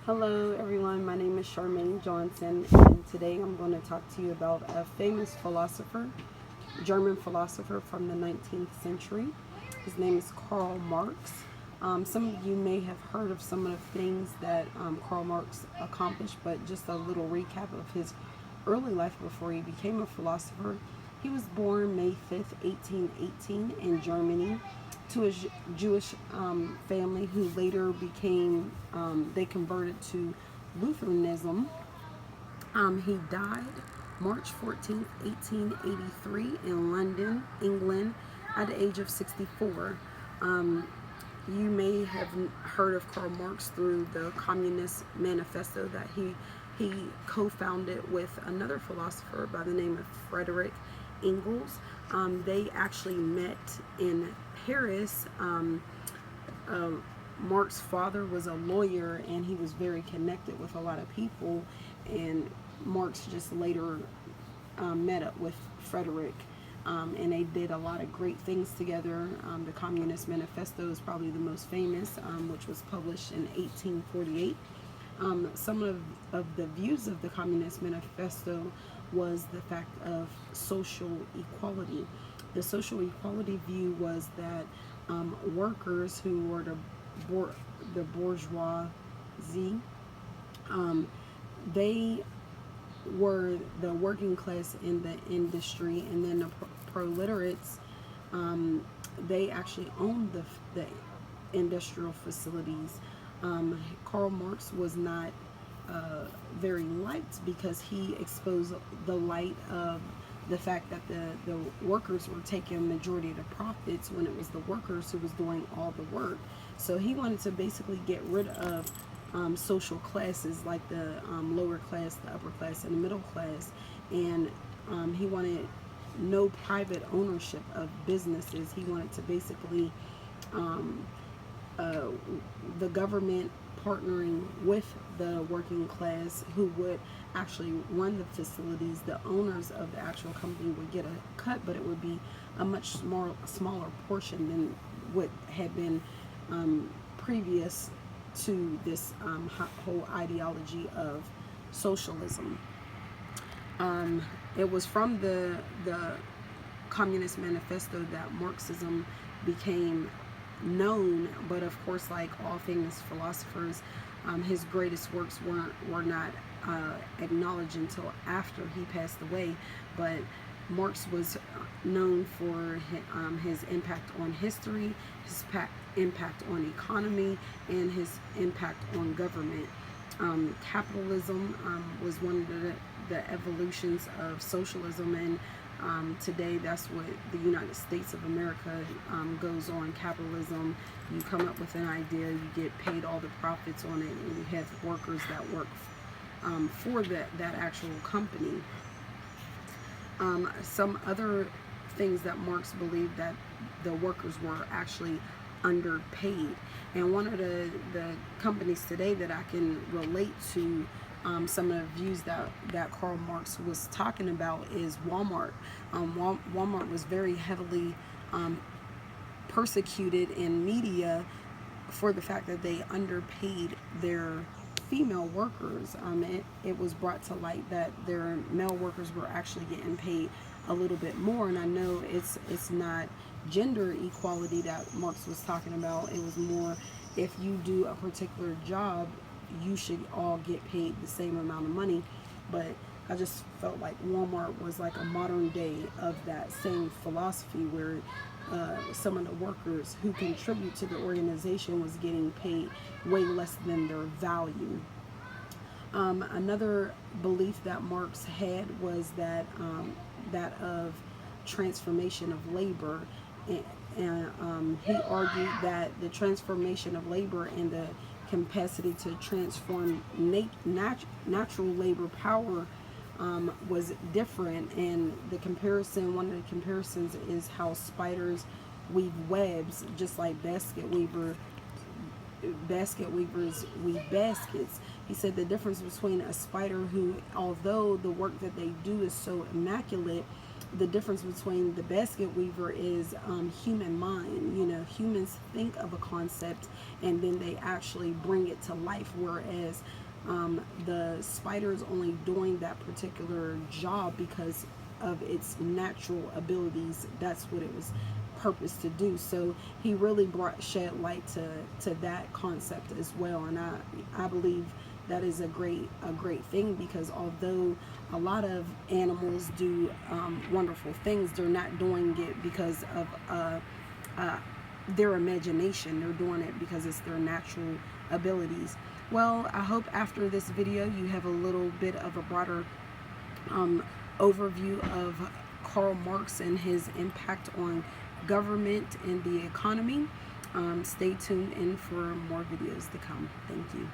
Hello everyone, my name is Charmaine Johnson, and today I'm going to talk to you about a famous philosopher, German philosopher from the 19th century. His name is Karl Marx. Some of you may have heard of some of the things that Karl Marx accomplished, but just a little recap of his early life before he became a philosopher. He was born May 5th, 1818 in Germany to a Jewish family who later they converted to Lutheranism. He died March 14th, 1883 in London, England at the age of 64. You may have heard of Karl Marx through the Communist Manifesto that he co-founded with another philosopher by the name of Frederick Engels. They actually met in Paris. Marx's father was a lawyer and he was very connected with a lot of people, and Marx just later met up with Frederick, and they did a lot of great things together. The Communist Manifesto is probably the most famous, which was published in 1848. Some of the views of the Communist Manifesto was the fact of social equality. The social equality view was that workers who were the bourgeoisie, they were the working class in the industry, and then the proletariats, they actually owned the industrial facilities. Karl Marx was not very liked because he exposed the light of the fact that the workers were taking a majority of the profits when it was the workers who was doing all the work. So he wanted to basically get rid of social classes like the lower class, the upper class, and the middle class, and he wanted no private ownership of businesses. He wanted to basically the government partnering with the working class who would actually run the facilities. The owners of the actual company would get a cut, but it would be a much smaller portion than what had been previous to this whole ideology of socialism. It was from the Communist Manifesto that Marxism became known, but of course, like all famous philosophers, his greatest works were not acknowledged until after he passed away. But Marx was known for his impact on history, his impact on economy, and his impact on government. Capitalism was one of the evolutions of socialism, and today that's what the United States of America goes on. Capitalism, you come up with an idea, you get paid all the profits on it, and you have workers that work for that actual company. Some other things that Marx believed, that the workers were actually underpaid, and one of the companies today that I can relate to some of the views that Karl Marx was talking about is Walmart. Walmart was very heavily persecuted in media for the fact that they underpaid their female workers. It was brought to light that their male workers were actually getting paid a little bit more, and I know it's not gender equality that Marx was talking about. It was more, if you do a particular job, you should all get paid the same amount of money. But I just felt like Walmart was like a modern day of that same philosophy, where some of the workers who contribute to the organization was getting paid way less than their value. Another belief that Marx had was that of transformation of labor, and he argued that the transformation of labor and the capacity to transform natural labor power was different. And one of the comparisons is how spiders weave webs, just like basket weavers weave baskets. He said the difference between a spider who, although the work that they do is so immaculate, the difference between the basket weaver is human mind. You know, humans think of a concept and then they actually bring it to life, whereas the spider is only doing that particular job because of its natural abilities. That's what it was purpose to do. So he really shed light to that concept as well, and I believe that is a great thing, because although a lot of animals do wonderful things, they're not doing it because of their imagination. They're doing it because it's their natural abilities. Well, I hope after this video you have a little bit of a broader overview of Karl Marx and his impact on government and the economy. Stay tuned in for more videos to come. Thank you.